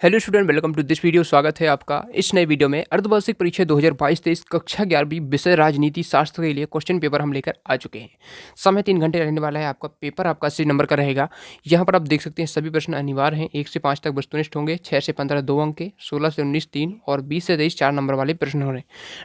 Hello student, welcome to this video. स्वागत है आपका इस नए वीडियो में। अर्धवार्षिक परीक्षा 2022-23 कक्षा 11वीं विषय राजनीति शास्त्र के लिए क्वेश्चन पेपर हम लेकर आ चुके हैं। समय 3 घंटे रहने वाला है। आपका पेपर आपका 80 नंबर का रहेगा। यहाँ पर आप देख सकते हैं सभी प्रश्न अनिवार्य हैं। 1 से 5 तक वस्तुनिष्ठ होंगे, 6 से 15 2 अंक के, 16 से 19 3 और 20 से 23 4 नंबर वाले प्रश्न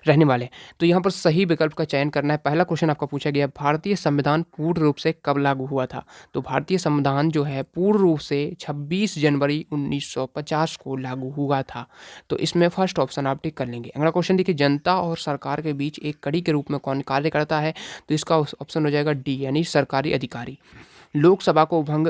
रहने वाले हैं। तो यहाँ पर सही विकल्प का चयन करना है। पहला क्वेश्चन आपका पूछा गया, भारतीय संविधान पूर्ण रूप से कब लागू हुआ था? तो भारतीय संविधान जो है पूर्ण रूप से 26 जनवरी 1950 को लागू हुआ था। तो इसमें फर्स्ट ऑप्शन आप टिक कर लेंगे। अगला क्वेश्चन देखिए, जनता और सरकार के बीच एक कड़ी के रूप में कौन कार्य करता है? तो इसका ऑप्शन हो जाएगा डी, यानी सरकारी अधिकारी। लोकसभा को भंग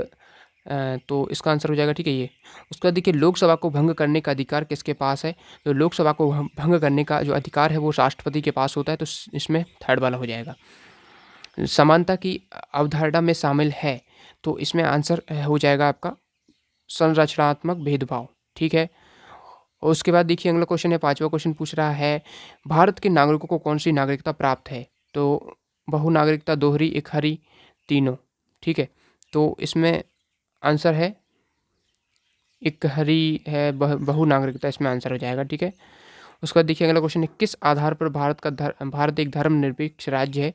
तो इसका आंसर हो जाएगा, ठीक है ये। उसके बाद देखिए, लोकसभा को भंग करने का अधिकार किसके पास है? तो लोकसभा को भंग करने का जो अधिकार है वो राष्ट्रपति के पास होता है। तो इसमें थर्ड वाला हो जाएगा। समानता की अवधारणा में शामिल है, तो इसमें आंसर हो जाएगा आपका संरचनात्मक भेदभाव, ठीक है। और उसके बाद देखिए अगला क्वेश्चन है, पांचवा क्वेश्चन पूछ रहा है, भारत के नागरिकों को कौन सी नागरिकता प्राप्त है? तो बहु नागरिकता, दोहरी, इकहरी, तीनों, ठीक है। तो इसमें आंसर है इकहरी है, बहु नागरिकता इसमें आंसर हो जाएगा, ठीक है। उसके बाद देखिए अगला क्वेश्चन है, किस आधार पर भारत एक धर्मनिरपेक्ष राज्य है?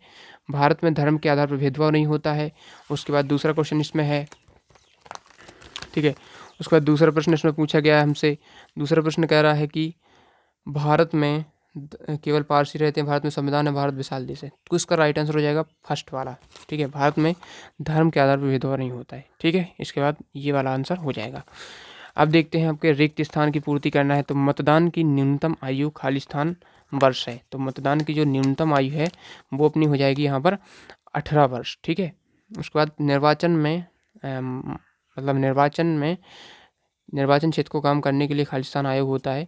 भारत में धर्म के आधार पर भेदभाव नहीं होता है। उसके बाद दूसरा क्वेश्चन इसमें है, ठीक है। उसके बाद दूसरा प्रश्न इसमें पूछा गया है हमसे। दूसरा प्रश्न कह रहा है कि भारत में केवल पारसी रहते हैं, भारत में संविधान है, भारत विशाल देश है। तो इसका राइट आंसर हो जाएगा फर्स्ट वाला, ठीक है। भारत में धर्म के आधार पर भेदभाव नहीं होता है, ठीक है। इसके बाद ये वाला आंसर हो जाएगा। अब देखते हैं, आपके रिक्त स्थान की पूर्ति करना है। तो मतदान की न्यूनतम आयु खालिस्तान वर्ष है। तो मतदान की जो न्यूनतम आयु है वो अपनी हो जाएगी यहाँ पर 18 वर्ष, ठीक है। उसके बाद निर्वाचन में मतलब निर्वाचन क्षेत्र को काम करने के लिए खालिस्तान आयोग होता है।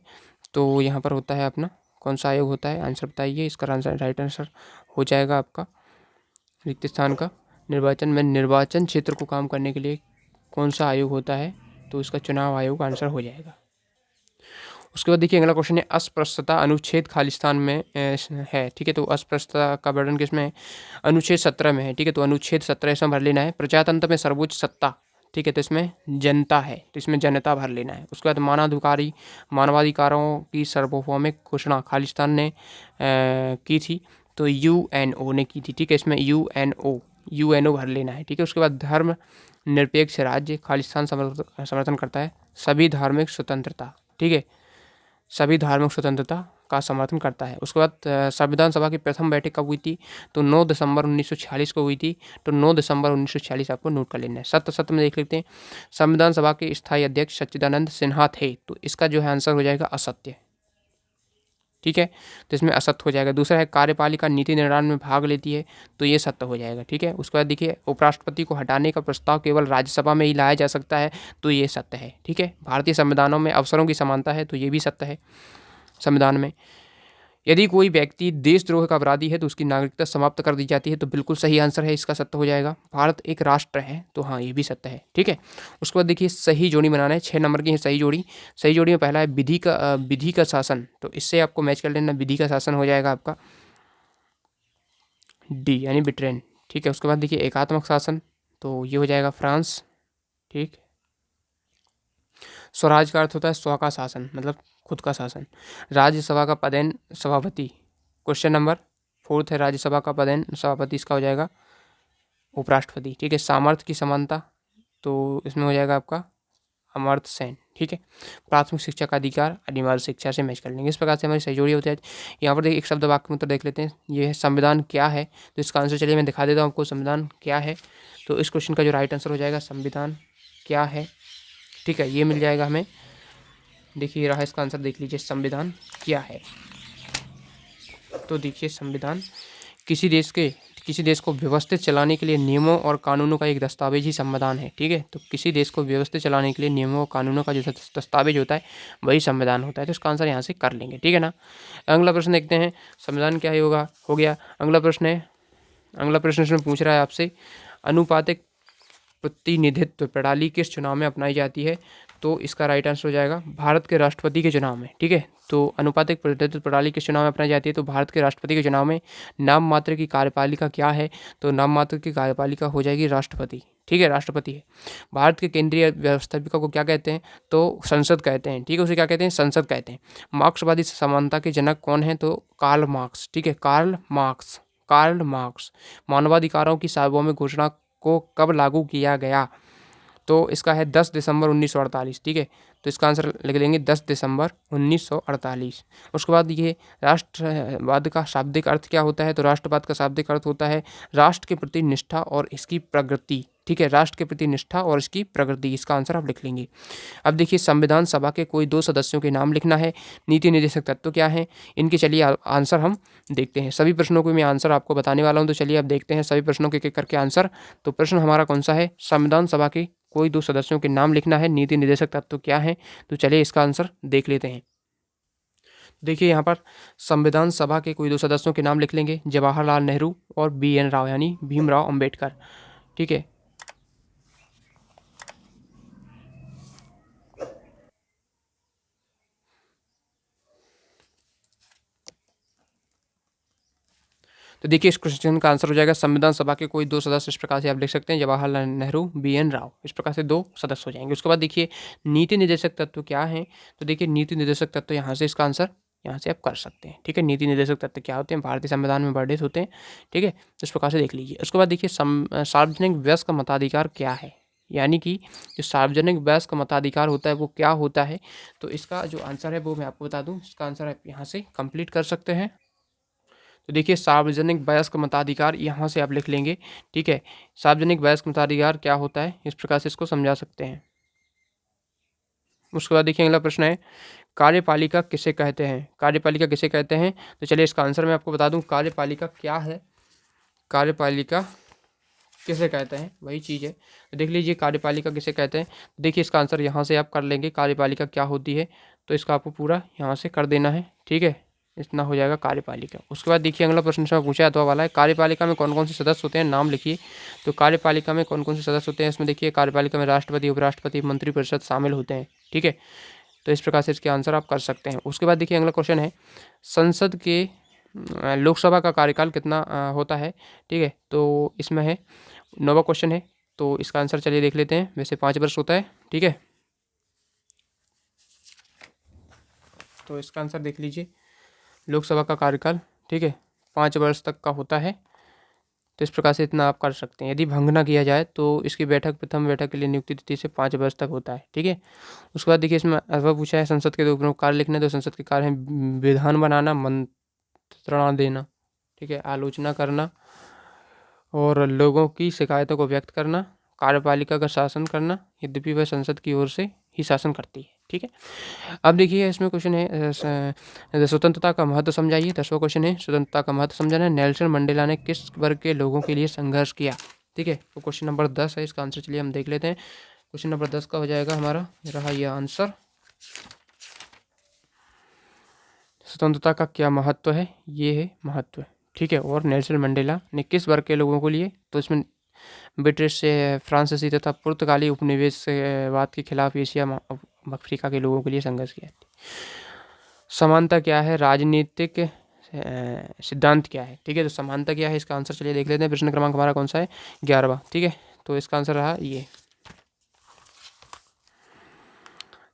तो यहाँ पर होता है अपना कौन सा आयोग होता है? आंसर बताइए। इसका आंसर राइट आंसर हो जाएगा आपका रिक्त स्थान का। निर्वाचन क्षेत्र को काम करने के लिए कौन सा आयोग होता है? तो इसका चुनाव आयोग आंसर हो जाएगा। उसके बाद देखिए अगला क्वेश्चन है, अस्पृश्यता अनुच्छेद खालिस्तान में है, ठीक है। तो अस्पृश्यता का वर्णन किसमें है? अनुच्छेद 17 में है, ठीक है। तो अनुच्छेद 17 इसमें भर लेना है। प्रजातंत्र में सर्वोच्च सत्ता, ठीक है, तो इसमें जनता है, तो इसमें जनता भर लेना है। उसके बाद मानवाधिकारों की सार्वभौमिक घोषणा खालिस्तान ने की थी, तो यूएनओ ने की थी, ठीक है। इसमें यूएनओ भर लेना है, ठीक है। उसके बाद धर्म निरपेक्ष राज्य खालिस्तान समर्थन करता है सभी धार्मिक स्वतंत्रता, ठीक है, सभी धार्मिक स्वतंत्रता का समर्थन करता है। उसके बाद संविधान सभा की प्रथम बैठक कब हुई थी? तो 9 दिसंबर 1946 को हुई थी। तो 9 दिसंबर 1946 आपको नोट कर लेना है। सत्र में देख लेते हैं, संविधान सभा के स्थायी अध्यक्ष सच्चिदानंद सिन्हा थे। तो इसका जो है आंसर हो जाएगा असत्य, ठीक है। तो इसमें असत्य हो जाएगा। दूसरा है, कार्यपालिका नीति निर्माण में भाग लेती है, तो ये सत्य हो जाएगा, ठीक है। उसके बाद देखिए, उपराष्ट्रपति को हटाने का प्रस्ताव केवल राज्यसभा में ही लाया जा सकता है, तो ये सत्य है, ठीक है। भारतीय संविधानों में अवसरों की समानता है, तो ये भी सत्य है संविधान में। यदि कोई व्यक्ति देशद्रोह का अपराधी है तो उसकी नागरिकता समाप्त कर दी जाती है, तो बिल्कुल सही आंसर है, इसका सत्य हो जाएगा। भारत एक राष्ट्र है, तो हाँ ये भी सत्य है, ठीक है। उसके बाद देखिए, सही जोड़ी बनाना है। 6 नंबर की है सही जोड़ी। सही जोड़ी में पहला है विधि का शासन, तो इससे आपको मैच कर लेना। विधि का शासन हो जाएगा आपका डी, यानी ब्रिटेन, ठीक है। उसके बाद देखिए, एकात्मक शासन, तो ये हो जाएगा फ्रांस, ठीक। स्वराज का अर्थ होता है स्व का शासन, मतलब खुद का शासन। राज्यसभा का पदेन सभापति, क्वेश्चन नंबर 4 है, राज्यसभा का पदेन सभापति, इसका हो जाएगा उपराष्ट्रपति, ठीक है। सामर्थ्य की समानता, तो इसमें हो जाएगा आपका अमर्त्य सेन, ठीक है। प्राथमिक शिक्षा का अधिकार अनिवार्य शिक्षा से मैच कर लेंगे। इस प्रकार से हमारी सही जोड़ी होती है। यहाँ पर देखिए, एक शब्द वाक्य में उत्तर देख लेते हैं। ये है, संविधान क्या है? तो इसका आंसर चलिए मैं दिखा देता हूँ आपको, संविधान क्या है। तो इस क्वेश्चन का जो राइट आंसर हो जाएगा, संविधान क्या है, ठीक है, ये मिल जाएगा हमें। देखिए रहा, इसका आंसर देख लीजिए, संविधान क्या है। तो देखिए, संविधान किसी देश को व्यवस्थित चलाने के लिए नियमों और कानूनों का एक दस्तावेज ही संविधान है, ठीक है। तो किसी देश को व्यवस्थित चलाने के लिए नियमों और कानूनों का जो दस्तावेज होता है वही संविधान होता है। तो इसका आंसर यहाँ से कर लेंगे, ठीक है ना। अगला प्रश्न देखते हैं, संविधान क्या होगा, हो गया। अगला प्रश्न इसमें पूछ रहा है आपसे, अनुपातिक प्रतिनिधित्व प्रणाली किस चुनाव में अपनाई जाती है? तो इसका राइट आंसर हो जाएगा भारत के राष्ट्रपति के चुनाव में। ठीक है, तो अनुपातिक प्रतिनिधित्व प्रणाली किस चुनाव में अपनाई जाती है? तो भारत के राष्ट्रपति के चुनाव में। नाम मात्र की कार्यपालिका क्या है? तो नाम मात्र की कार्यपालिका हो जाएगी राष्ट्रपति। ठीक है, राष्ट्रपति है। भारत के केंद्रीय व्यवस्थापिका को क्या कहते हैं? तो संसद कहते हैं। ठीक है, उसे क्या कहते हैं? संसद कहते हैं। मार्क्सवादी समानता के जनक कौन है? तो कार्ल मार्क्स। ठीक है, कार्ल मार्क्स। Karl Marx. मानवाधिकारों की सार्वभौमिक घोषणा को कब लागू किया गया? तो इसका है 10 दिसंबर 1948। ठीक है, तो इसका आंसर लिख लेंगे 10 दिसंबर 1948। उसके बाद ये राष्ट्रवाद का शाब्दिक अर्थ क्या होता है? तो राष्ट्रवाद का शाब्दिक अर्थ होता है राष्ट्र के प्रति निष्ठा और इसकी प्रगति। ठीक है, राष्ट्र के प्रति निष्ठा और इसकी प्रगति, इसका आंसर आप लिख लेंगे। अब देखिए, संविधान सभा के कोई 2 सदस्यों के नाम लिखना है। नीति निर्देशक तत्व क्या है इनके? चलिए आंसर हम देखते हैं। सभी प्रश्नों को मैं आंसर आपको बताने वाला हूं, तो चलिए अब देखते हैं सभी प्रश्नों के एक-एक करके आंसर। तो प्रश्न हमारा कौन सा है? संविधान सभा के कोई 2 सदस्यों के नाम लिखना है। नीति निर्देशक तत्व क्या है? तो चलिए इसका आंसर देख लेते हैं। देखिए यहाँ पर संविधान सभा के कोई 2 सदस्यों के नाम लिख लेंगे, जवाहरलाल नेहरू और BN राव यानी भीमराव अंबेडकर। ठीक है, तो देखिए इस क्वेश्चन का आंसर हो जाएगा संविधान सभा के कोई 2 सदस्य। इस प्रकार से आप लिख सकते हैं, जवाहरलाल नेहरू, BN राव। इस प्रकार से 2 सदस्य हो जाएंगे। उसके बाद देखिए नीति निर्देशक तत्व क्या है? तो देखिए नीति निर्देशक तत्व यहाँ से इसका आंसर यहाँ से आप कर सकते हैं। ठीक है, नीति निर्देशक तत्व क्या होते हैं? भारतीय संविधान में वर्णित होते हैं। ठीक है, तो इस प्रकार से देख लीजिए। उसके बाद देखिए सार्वजनिक व्यस्क मताधिकार क्या है? यानी कि जो सार्वजनिक व्यस्क मताधिकार होता है वो क्या होता है? तो इसका जो आंसर है वो मैं आपको बता दूं। इसका आंसर आप यहाँ से कंप्लीट कर सकते हैं। तो देखिए सार्वजनिक वयस्क मताधिकार यहाँ से आप लिख लेंगे। ठीक है, सार्वजनिक वयस्क मताधिकार क्या होता है, इस प्रकार से इसको समझा सकते हैं। उसके बाद देखिए अगला प्रश्न है, कार्यपालिका किसे कहते हैं? कार्यपालिका किसे कहते हैं? तो चलिए इसका आंसर मैं आपको बता दूं। कार्यपालिका क्या है? कार्यपालिका किसे कहते हैं, वही चीज़ है। तो देख लीजिए कार्यपालिका किसे कहते हैं। देखिए इसका आंसर यहाँ से आप कर लेंगे, कार्यपालिका क्या होती है। तो इसका आपको पूरा यहाँ से कर देना है। ठीक है, इतना हो जाएगा कार्यपालिका। उसके बाद देखिए अगला प्रश्न इसमें पूछा अथवा वाला है, कार्यपालिका में कौन कौन से सदस्य होते हैं, नाम लिखिए। तो कार्यपालिका में कौन कौन से सदस्य होते हैं? इसमें देखिए कार्यपालिका में राष्ट्रपति, उपराष्ट्रपति, मंत्रिपरिषद शामिल होते हैं। ठीक है, तो इस प्रकार से इसके आंसर आप कर सकते हैं। उसके बाद देखिए अगला क्वेश्चन है, संसद के लोकसभा का कार्यकाल कितना होता है? ठीक है, तो इसमें है 9वां क्वेश्चन है। तो इसका आंसर चलिए देख लेते हैं। वैसे 5 वर्ष होता है। ठीक है, तो इसका आंसर देख लीजिए, लोकसभा का कार्यकाल ठीक है 5 वर्ष तक का होता है। तो इस प्रकार से इतना आप कर सकते हैं। यदि भंग ना किया जाए तो इसकी बैठक प्रथम बैठक के लिए नियुक्ति तिथि से 5 वर्ष तक होता है। ठीक है, उसके बाद देखिए इसमें अथवा पूछा है, संसद के 2 प्रमुख कार्य लिखने। तो संसद के कार्य हैं विधान बनाना, मंत्रणा देना, ठीक है, आलोचना करना और लोगों की शिकायतों को व्यक्त करना, कार्यपालिका का शासन करना। यद्यपि वह संसद की ओर से ही शासन करती है। ठीक है, अब देखिए इसमें क्वेश्चन है स्वतंत्रता का महत्व समझाइए। 10वां क्वेश्चन है स्वतंत्रता का महत्व समझाना। नेल्सन मंडेला ने किस वर्ग के लोगों के लिए संघर्ष किया? ठीक है, तो क्वेश्चन नंबर 10 है, इसका आंसर चलिए हम देख लेते हैं। क्वेश्चन नंबर 10 का हो जाएगा हमारा, रहा यह आंसर, स्वतंत्रता का क्या महत्व है, ये है महत्व। ठीक है, और नेल्सन मंडेला ने किस वर्ग के लोगों को लिए? तो इसमें ब्रिटिश, फ्रांसीसी तथा पुर्तगाली उपनिवेशवाद के खिलाफ एशिया अफ्रीका के लोगों के लिए संघर्ष किया। समानता क्या है? राजनीतिक सिद्धांत क्या है? ठीक है, तो समानता क्या है, इसका आंसर चलिए देख लेते हैं। प्रश्न क्रमांक हमारा कौन सा है? 11वां। ठीक है, तो इसका आंसर रहा ये,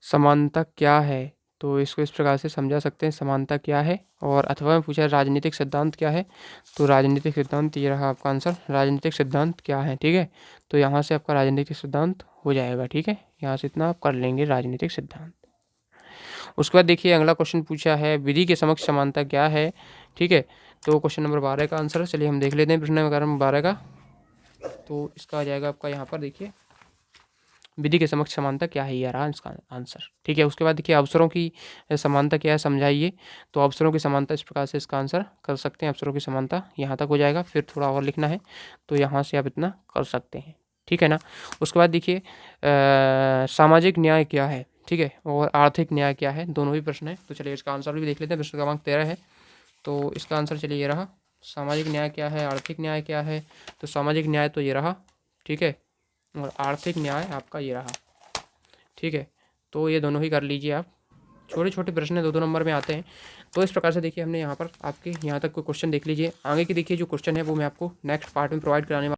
समानता क्या है। तो इसको इस प्रकार से समझा सकते हैं, समानता क्या है। और अथवा में पूछा राजनीतिक सिद्धांत क्या है, तो राजनीतिक सिद्धांत ये रहा आपका आंसर, राजनीतिक सिद्धांत क्या है। ठीक है, तो यहाँ से आपका राजनीतिक सिद्धांत हो जाएगा। ठीक है, यहाँ से इतना आप कर लेंगे, राजनीतिक सिद्धांत। उसके बाद देखिए अगला क्वेश्चन पूछा है, विधि के समक्ष समानता क्या है। ठीक है, तो क्वेश्चन नंबर 12 का आंसर चलिए हम देख लेते हैं। प्रश्न नंबर 12 का, तो इसका आ जाएगा आपका यहाँ पर देखिए, विधि के समक्ष समानता क्या है, ये रहा इसका आंसर। ठीक है, उसके बाद देखिए अवसरों की समानता क्या है समझाइए। तो अवसरों की समानता इस प्रकार से इसका आंसर कर सकते हैं। अवसरों की समानता यहाँ तक हो जाएगा, फिर थोड़ा और लिखना है तो यहाँ से आप इतना कर सकते हैं। ठीक है ना। उसके बाद देखिए सामाजिक न्याय क्या है, ठीक है, और आर्थिक न्याय क्या है, दोनों ही प्रश्न है। तो चलिए इसका आंसर भी देख लेते हैं। प्रश्न क्रमांक 13 है, तो इसका आंसर चलिए ये रहा, सामाजिक न्याय क्या है, आर्थिक न्याय क्या है। तो सामाजिक न्याय तो ये रहा, ठीक है, और आर्थिक न्याय आपका ये रहा। ठीक है, तो ये दोनों ही कर लीजिए आप। छोटे छोटे प्रश्न 2-2 नंबर में आते हैं। तो इस प्रकार से देखिए हमने यहाँ पर आपके यहाँ तक कोई क्वेश्चन देख लीजिए। आगे की देखिए जो क्वेश्चन है वो मैं आपको नेक्स्ट पार्ट में प्रोवाइड कराने वाला